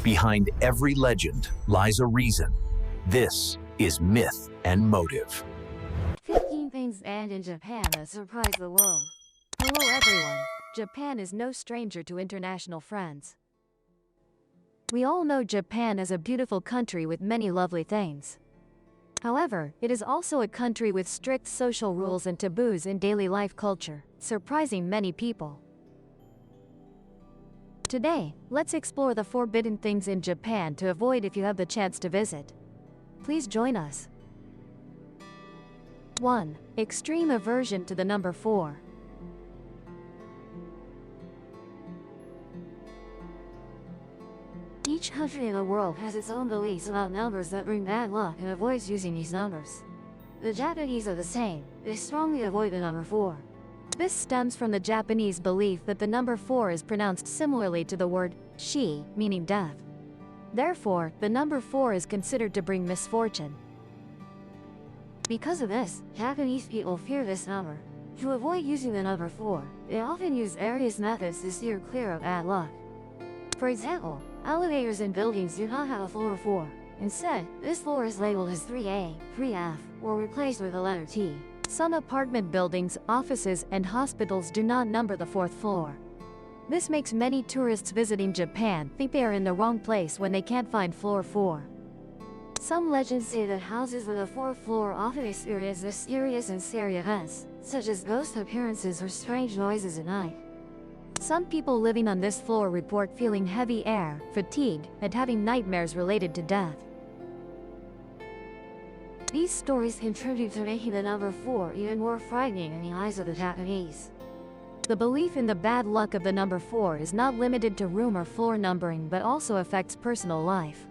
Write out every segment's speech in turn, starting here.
Behind every legend lies a reason. This is Myth and Motive. 15 things banned in Japan that surprise the world. Hello everyone. Japan is no stranger to international friends. We all know Japan is a beautiful country with many lovely things. However, it is also a country with strict social rules and taboos in daily life culture, surprising many people. Today, let's explore the forbidden things in Japan to avoid if you have the chance to visit. Please join us. 1. Extreme aversion to the number 4. Each country in the world has its own beliefs about numbers that bring bad luck and avoids using these numbers. The Japanese are the same. They strongly avoid the number 4. This stems from the Japanese belief that the number 4 is pronounced similarly to the word shi, meaning death. Therefore, the number 4 is considered to bring misfortune. Because of this, Japanese people fear this number. To avoid using the number 4, they often use various methods to steer clear of bad luck. For example, elevators in buildings do not have a floor 4. Instead, this floor is labeled as 3A, 3F, or replaced with the letter T. Some apartment buildings, offices, and hospitals do not number the 4th floor. This makes many tourists visiting Japan think they are in the wrong place when they can't find floor 4. Some legends say that houses with a 4th floor often experience mysterious and scary events, such as ghost appearances or strange noises at night. Some people living on this floor report feeling heavy air, fatigue, and having nightmares related to death. These stories contribute to making the number 4 even more frightening in the eyes of the Japanese. The belief in the bad luck of the number 4 is not limited to room or floor numbering but also affects personal life.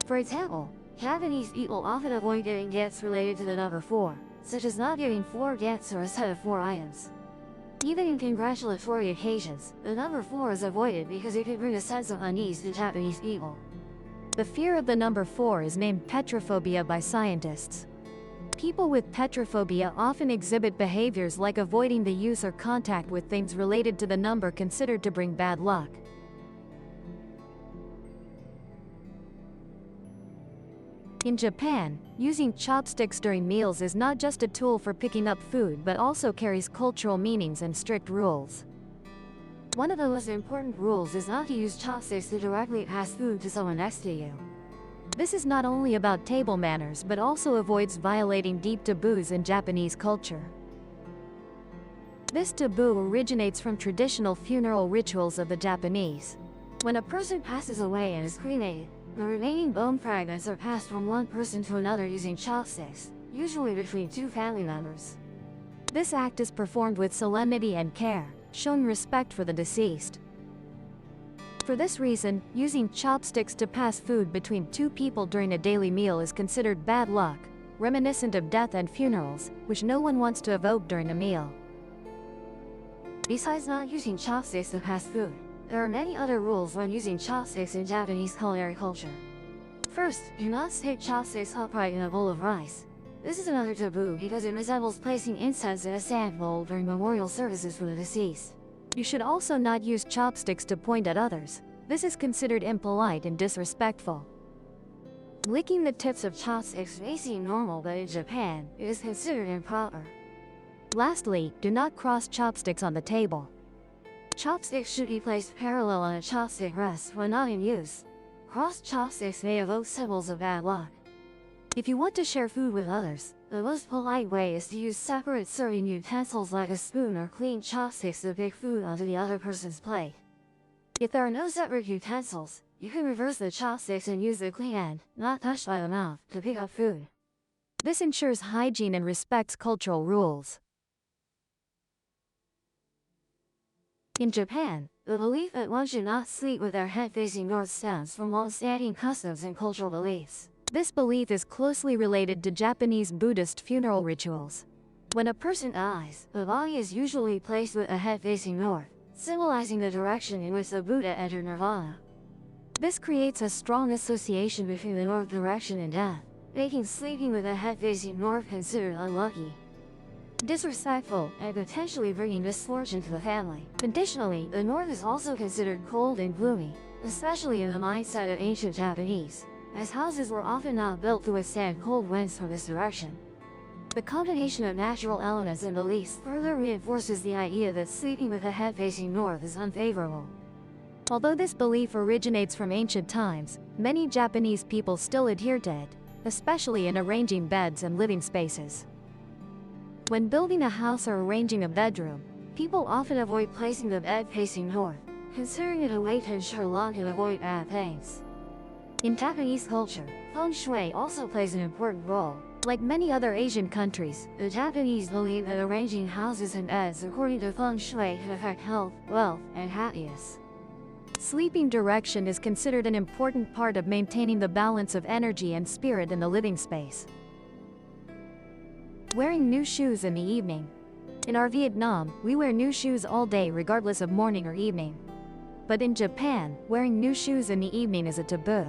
For example, Japanese people often avoid giving gifts related to the number 4, such as not giving 4 gifts or a set of 4 items. Even in congratulatory occasions, the number 4 is avoided because it could bring a sense of unease to Japanese people. The fear of the number 4 is named petrophobia by scientists. People with petrophobia often exhibit behaviors like avoiding the use or contact with things related to the number considered to bring bad luck. In Japan, using chopsticks during meals is not just a tool for picking up food but also carries cultural meanings and strict rules. One of the most important rules is not to use chopsticks to directly pass food to someone next to you. This is not only about table manners but also avoids violating deep taboos in Japanese culture. This taboo originates from traditional funeral rituals of the Japanese. When a person passes away and is cremated, the remaining bone fragments are passed from one person to another using chopsticks, usually between 2 family members. This act is performed with solemnity and care, showing respect for the deceased. For this reason, using chopsticks to pass food between 2 people during a daily meal is considered bad luck, reminiscent of death and funerals, which no one wants to evoke during a meal. Besides not using chopsticks to pass food, there are many other rules when using chopsticks in Japanese culinary culture. First, do not stick chopsticks upright in a bowl of rice. This is another taboo because it resembles placing incense in a sand bowl during memorial services for the deceased. You should also not use chopsticks to point at others. This is considered impolite and disrespectful. Licking the tips of chopsticks may seem normal, but in Japan, it is considered improper. Lastly, do not cross chopsticks on the table. Chopsticks should be placed parallel on a chopstick rest when not in use. Crossed chopsticks may evoke symbols of bad luck. If you want to share food with others, the most polite way is to use separate serving utensils like a spoon or clean chopsticks to pick food onto the other person's plate. If there are no separate utensils, you can reverse the chopsticks and use the clean end, not touched by the mouth, to pick up food. This ensures hygiene and respects cultural rules. In Japan, the belief that one should not sleep with their head facing north stems from long-standing customs and cultural beliefs. This belief is closely related to Japanese Buddhist funeral rituals. When a person dies, the body is usually placed with a head facing north, symbolizing the direction in which the Buddha entered nirvana. This creates a strong association between the north direction and death, making sleeping with a head facing north considered unlucky, disrespectful, and potentially bringing misfortune to the family. Additionally, the north is also considered cold and gloomy, especially in the mindset of ancient Japanese, as houses were often not built to withstand cold winds from this direction. The combination of natural elements and beliefs further reinforces the idea that sleeping with the head facing north is unfavorable. Although this belief originates from ancient times, many Japanese people still adhere to it, especially in arranging beds and living spaces. When building a house or arranging a bedroom, people often avoid placing the bed facing north, considering it a way to ensure luck and avoid bad things. In Japanese culture, feng shui also plays an important role. Like many other Asian countries, the Japanese believe that arranging houses and beds according to feng shui can affect health, wealth, and happiness. Sleeping direction is considered an important part of maintaining the balance of energy and spirit in the living space. Wearing new shoes in the evening. In our Vietnam, we wear new shoes all day regardless of morning or evening. But in Japan, wearing new shoes in the evening is a taboo.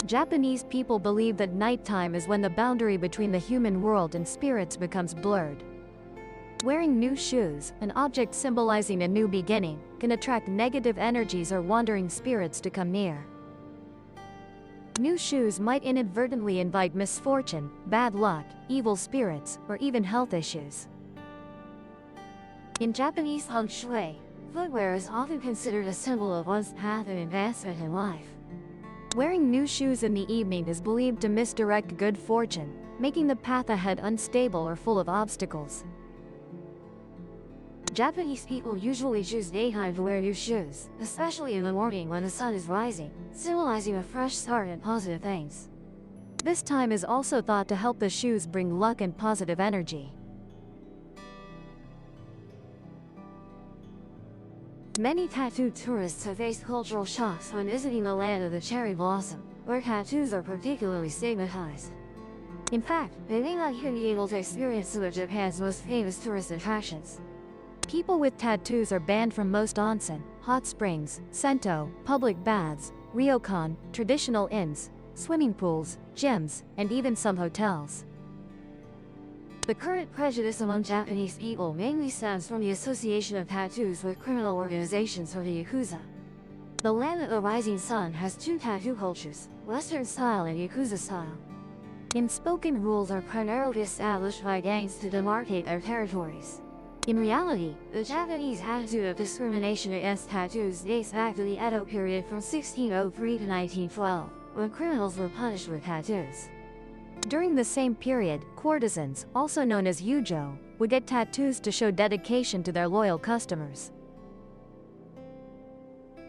Japanese people believe that nighttime is when the boundary between the human world and spirits becomes blurred. Wearing new shoes, an object symbolizing a new beginning, can attract negative energies or wandering spirits to come near. New shoes might inadvertently invite misfortune, bad luck, evil spirits, or even health issues. In Japanese feng shui, footwear is often considered a symbol of one's path and advancement in life. Wearing new shoes in the evening is believed to misdirect good fortune, making the path ahead unstable or full of obstacles. Japanese people usually choose daytime to wear new shoes, especially in the morning when the sun is rising, symbolizing a fresh start and positive things. This time is also thought to help the shoes bring luck and positive energy. Many tattooed tourists have faced cultural shocks when visiting the land of the cherry blossom, where tattoos are particularly stigmatized. In fact, they may not even be able to experience some of Japan's most famous tourist attractions. People with tattoos are banned from most onsen, hot springs, sento, public baths, ryokan, traditional inns, swimming pools, gyms, and even some hotels. The current prejudice among Japanese people mainly stems from the association of tattoos with criminal organizations or the Yakuza. The land of the rising sun has two tattoo cultures, Western style and Yakuza style. Unspoken rules are primarily established by gangs to demarcate their territories. In reality, the Japanese attitude of discrimination against tattoos dates back to the Edo period from 1603 to 1912, when criminals were punished with tattoos. During the same period, courtesans, also known as yujo, would get tattoos to show dedication to their loyal customers.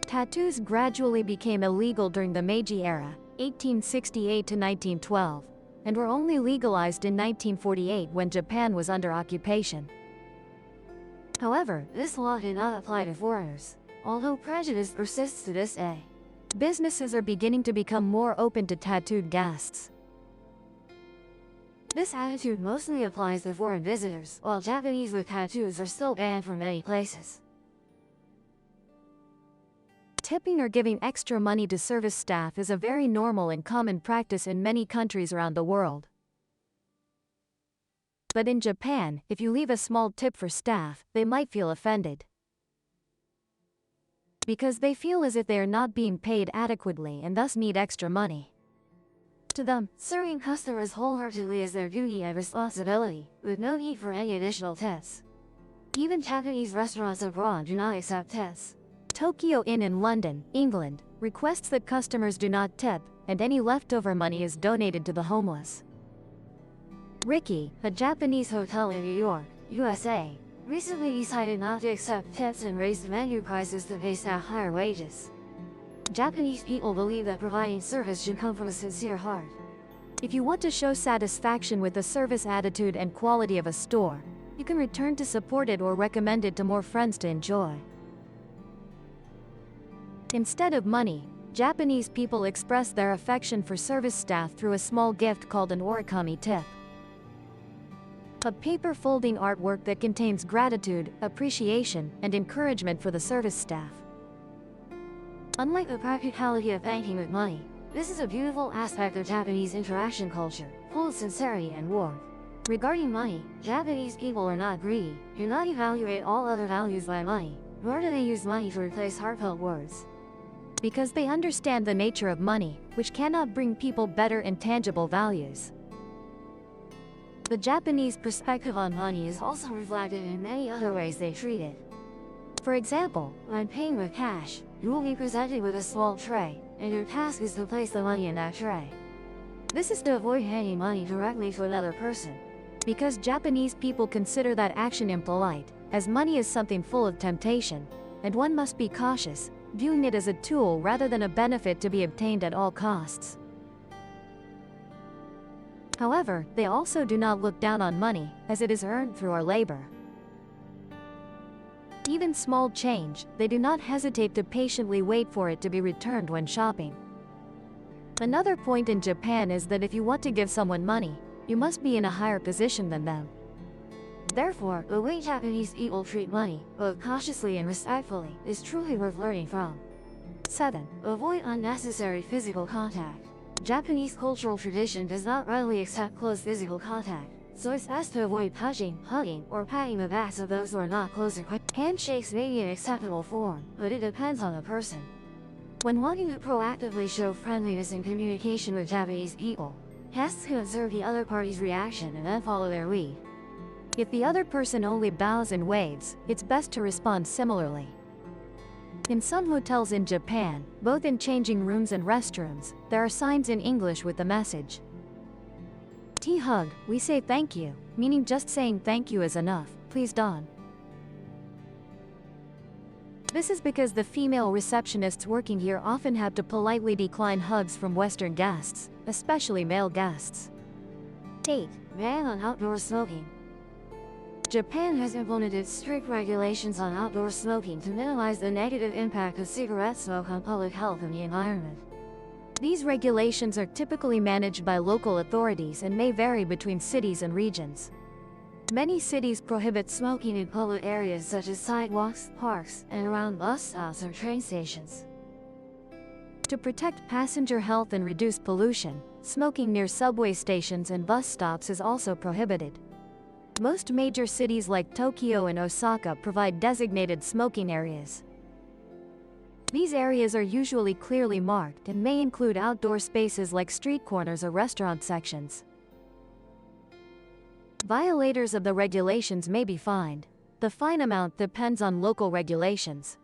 Tattoos gradually became illegal during the Meiji era, 1868 to 1912, and were only legalized in 1948 when Japan was under occupation. However, this law did not apply to foreigners, although prejudice persists to this day. Businesses are beginning to become more open to tattooed guests. This attitude mostly applies to foreign visitors, while Japanese with tattoos are still banned from many places. Tipping or giving extra money to service staff is a very normal and common practice in many countries around the world. But in Japan, if you leave a small tip for staff, they might feel offended. Because they feel as if they are not being paid adequately and thus need extra money. To them, serving customers wholeheartedly is their duty and responsibility, with no need for any additional tips. Even Japanese restaurants abroad do not accept tips. Tokyo Inn in London, England, requests that customers do not tip, and any leftover money is donated to the homeless. Ricky, a Japanese hotel in New York, USA, recently decided not to accept tips and raised menu prices to pay staff higher wages. Japanese people believe that providing service should come from a sincere heart. If you want to show satisfaction with the service attitude and quality of a store, you can return to support it or recommend it to more friends to enjoy. Instead of money, Japanese people express their affection for service staff through a small gift called an origami tip. A paper folding artwork that contains gratitude, appreciation, and encouragement for the service staff. Unlike the practicality of thanking with money, this is a beautiful aspect of Japanese interaction culture, full of sincerity and warmth. Regarding money, Japanese people are not greedy, do not evaluate all other values by money, nor do they use money to replace heartfelt words. because they understand the nature of money, which cannot bring people better intangible values. The Japanese perspective on money is also reflected in many other ways they treat it. For example, when paying with cash, you will be presented with a small tray, and your task is to place the money in that tray. This is to avoid handing money directly to another person, because Japanese people consider that action impolite, as money is something full of temptation, and one must be cautious, viewing it as a tool rather than a benefit to be obtained at all costs. However, they also do not look down on money, as it is earned through our labor. Even small change, they do not hesitate to patiently wait for it to be returned when shopping. Another point in Japan is that if you want to give someone money, you must be in a higher position than them. Therefore, the way Japanese people treat money, both cautiously and respectfully, is truly worth learning from. 7. Avoid unnecessary physical contact. Japanese cultural tradition does not readily accept close physical contact, so it's best to avoid touching, hugging, or patting the backs of those who are not close equipped. Handshakes may be an acceptable form, but it depends on the person. When wanting to proactively show friendliness in communication with Japanese people, guests can observe the other party's reaction and then follow their lead. If the other person only bows and waves, it's best to respond similarly. In some hotels in Japan, both in changing rooms and restrooms, there are signs in English with the message, T-hug, we say thank you, meaning just saying thank you is enough, please don. This is because the female receptionists working here often have to politely decline hugs from Western guests, especially male guests. 8. Ban on outdoor smoking. Japan has implemented strict regulations on outdoor smoking to minimize the negative impact of cigarette smoke on public health and the environment. These regulations are typically managed by local authorities and may vary between cities and regions. Many cities prohibit smoking in public areas such as sidewalks, parks, and around bus stops or train stations. To protect passenger health and reduce pollution, smoking near subway stations and bus stops is also prohibited. Most major cities like Tokyo and Osaka provide designated smoking areas. These areas are usually clearly marked and may include outdoor spaces like street corners or restaurant sections. Violators of the regulations may be fined. The fine amount depends on local regulations.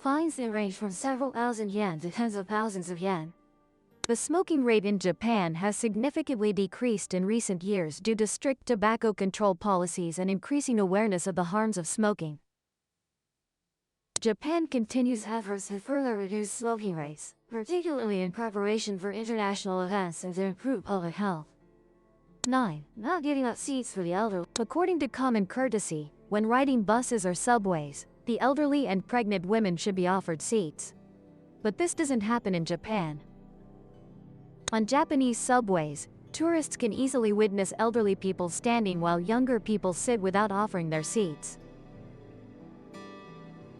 Fines can range from several thousand yen to tens of thousands of yen. The smoking rate in Japan has significantly decreased in recent years due to strict tobacco control policies and increasing awareness of the harms of smoking. Japan continues efforts to further reduce smoking rates, particularly in preparation for international events and to improve public health. 9. Not giving up seats for the elderly. According to common courtesy, when riding buses or subways, the elderly and pregnant women should be offered seats. But this doesn't happen in Japan. On Japanese subways, tourists can easily witness elderly people standing while younger people sit without offering their seats.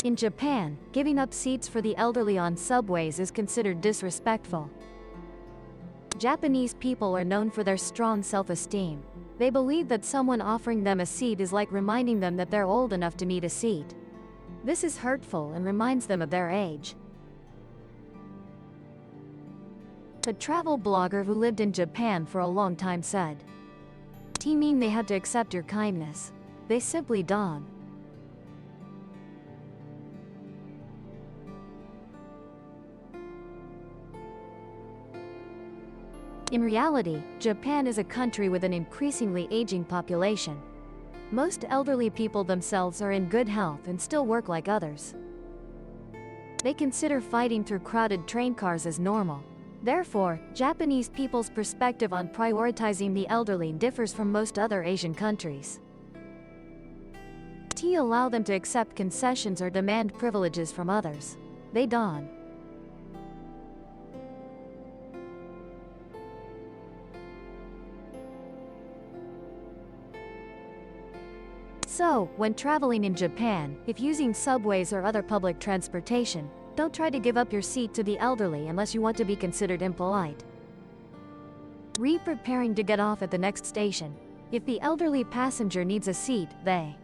In Japan, giving up seats for the elderly on subways is considered disrespectful. Japanese people are known for their strong self-esteem. They believe that someone offering them a seat is like reminding them that they're old enough to need a seat. This is hurtful and reminds them of their age. A travel blogger who lived in Japan for a long time said, "T mean they had to accept your kindness. They simply don't." In reality, Japan is a country with an increasingly aging population. Most elderly people themselves are in good health and still work like others. They consider fighting through crowded train cars as normal. Therefore, Japanese people's perspective on prioritizing the elderly differs from most other Asian countries. T allow them to accept concessions or demand privileges from others. They don't. So, when traveling in Japan, if using subways or other public transportation, don't try to give up your seat to the elderly unless you want to be considered impolite. Preparing to get off at the next station. If the elderly passenger needs a seat, they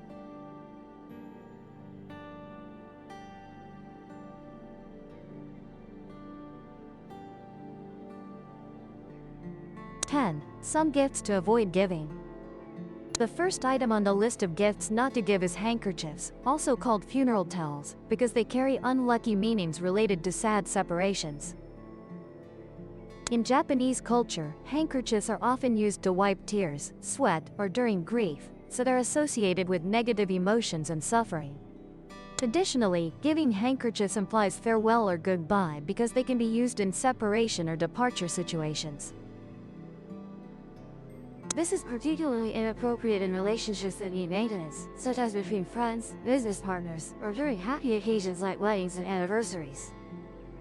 10. Some gifts to avoid giving. The first item on the list of gifts not to give is handkerchiefs, also called funeral towels, because they carry unlucky meanings related to sad separations. In Japanese culture, handkerchiefs are often used to wipe tears, sweat, or during grief, so they're associated with negative emotions and suffering. Additionally, giving handkerchiefs implies farewell or goodbye because they can be used in separation or departure situations. This is particularly inappropriate in relationships that need maintenance, such as between friends, business partners, or during happy occasions like weddings and anniversaries.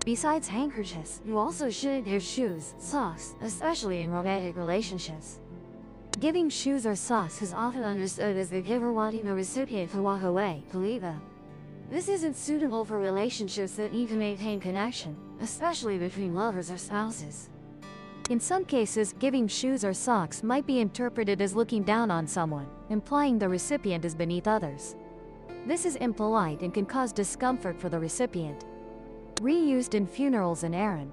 Besides handkerchiefs, you also shouldn't give shoes, socks, especially in romantic relationships. Giving shoes or socks is often understood as the giver wanting the recipient to walk away, to leave them. This isn't suitable for relationships that need to maintain connection, especially between lovers or spouses. In some cases, giving shoes or socks might be interpreted as looking down on someone, implying the recipient is beneath others. This is impolite and can cause discomfort for the recipient. Reused in funerals and errand.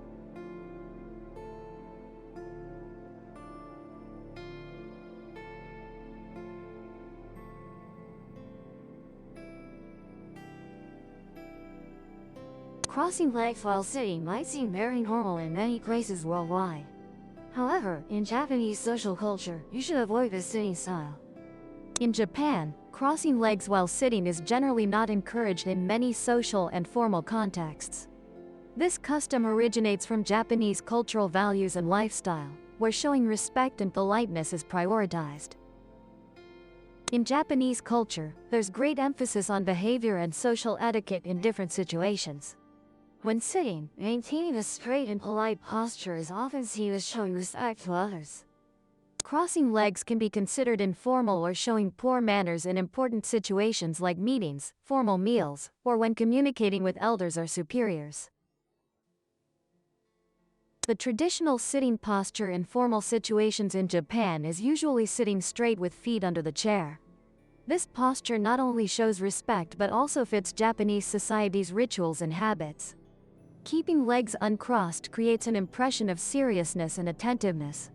Crossing legs while sitting might seem very normal in many places worldwide. However, in Japanese social culture, you should avoid this sitting style. In Japan, crossing legs while sitting is generally not encouraged in many social and formal contexts. This custom originates from Japanese cultural values and lifestyle, where showing respect and politeness is prioritized. In Japanese culture, there's great emphasis on behavior and social etiquette in different situations. When sitting, maintaining a straight and polite posture is often seen as showing respect to others. Crossing legs can be considered informal or showing poor manners in important situations like meetings, formal meals, or when communicating with elders or superiors. The traditional sitting posture in formal situations in Japan is usually sitting straight with feet under the chair. This posture not only shows respect but also fits Japanese society's rituals and habits. Keeping legs uncrossed creates an impression of seriousness and attentiveness.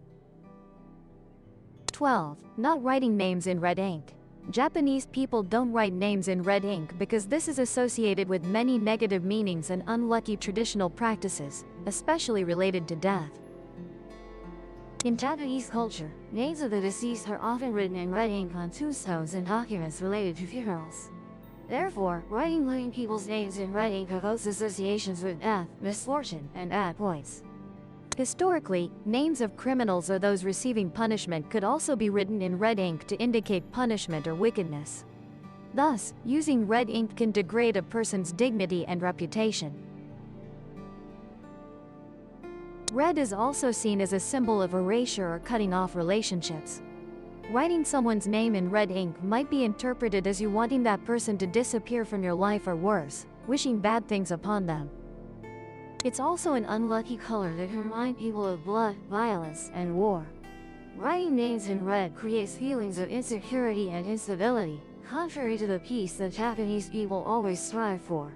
12. Not writing names in red ink. Japanese people don't write names in red ink because this is associated with many negative meanings and unlucky traditional practices, especially related to death. In Japanese culture, names of the deceased are often written in red ink on tombstones and documents related to funerals. Therefore, writing living people's names in red ink evokes associations with death, misfortune, and bad points. Historically, names of criminals or those receiving punishment could also be written in red ink to indicate punishment or wickedness. Thus, using red ink can degrade a person's dignity and reputation. Red is also seen as a symbol of erasure or cutting off relationships. Writing someone's name in red ink might be interpreted as you wanting that person to disappear from your life or worse, wishing bad things upon them. It's also an unlucky color that can remind people of blood, violence, and war. Writing names in red creates feelings of insecurity and instability, contrary to the peace that Japanese people always strive for.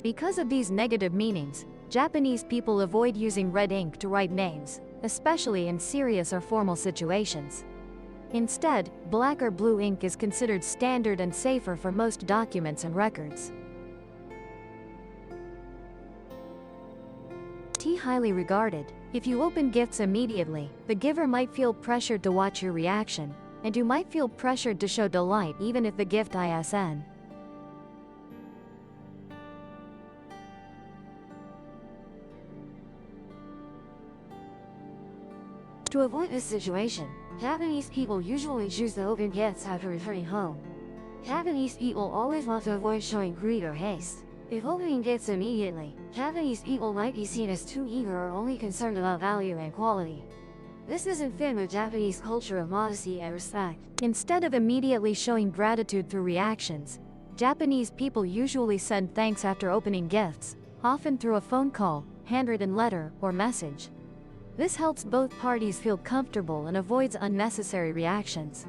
Because of these negative meanings, Japanese people avoid using red ink to write names, especially in serious or formal situations. Instead, black or blue ink is considered standard and safer for most documents and records. T. Highly regarded. If you open gifts immediately, the giver might feel pressured to watch your reaction, and you might feel pressured to show delight even if the gift isn't. To avoid this situation, Japanese people usually choose to open gifts after returning home. Japanese people always want to avoid showing greed or haste. If opening gifts immediately, Japanese people might be seen as too eager or only concerned about value and quality. This doesn't fit with Japanese culture of modesty and respect. Instead of immediately showing gratitude through reactions, Japanese people usually send thanks after opening gifts, often through a phone call, handwritten letter, or message. This helps both parties feel comfortable and avoids unnecessary reactions.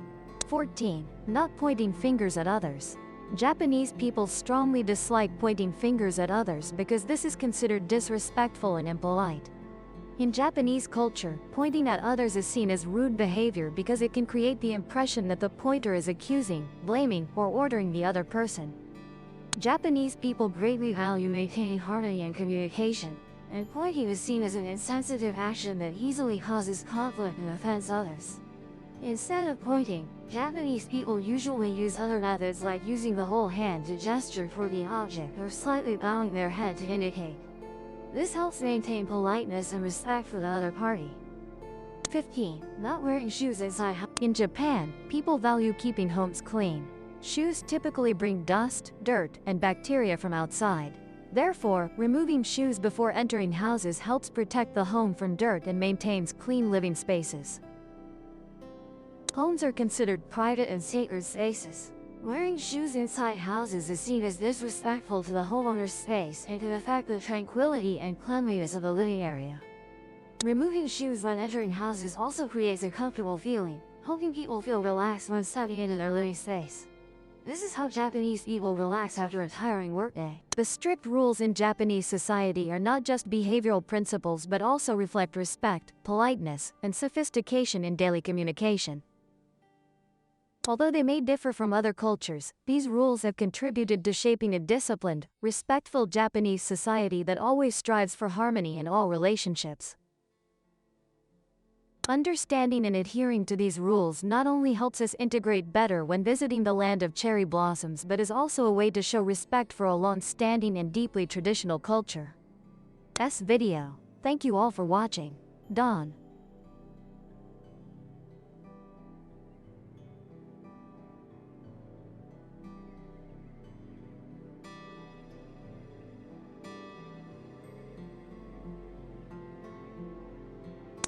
14. Not pointing fingers at others. Japanese people strongly dislike pointing fingers at others because this is considered disrespectful and impolite. In Japanese culture, pointing at others is seen as rude behavior because it can create the impression that the pointer is accusing, blaming, or ordering the other person. Japanese people greatly value maintaining harmony and communication, and pointing is seen as an insensitive action that easily causes conflict and offends others. Instead of pointing, Japanese people usually use other methods like using the whole hand to gesture toward the object or slightly bowing their head to indicate. This helps maintain politeness and respect for the other party. 15. Not wearing shoes inside. In Japan, people value keeping homes clean. Shoes typically bring dust, dirt, and bacteria from outside. Therefore, removing shoes before entering houses helps protect the home from dirt and maintains clean living spaces. Homes are considered private and sacred spaces. Wearing shoes inside houses is seen as disrespectful to the homeowner's space and can affect the tranquility and cleanliness of the living area. Removing shoes when entering houses also creates a comfortable feeling, helping people feel relaxed when stepping into their living space. This is how Japanese people relax after a tiring workday. The strict rules in Japanese society are not just behavioral principles but also reflect respect, politeness, and sophistication in daily communication. Although they may differ from other cultures, these rules have contributed to shaping a disciplined, respectful Japanese society that always strives for harmony in all relationships. Understanding and adhering to these rules not only helps us integrate better when visiting the land of cherry blossoms but is also a way to show respect for a long-standing and deeply traditional culture. This video. Thank you all for watching. Dawn.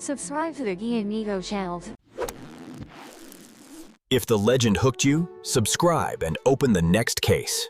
Subscribe to the Guidebook channel. If the legend hooked you, subscribe and open the next case.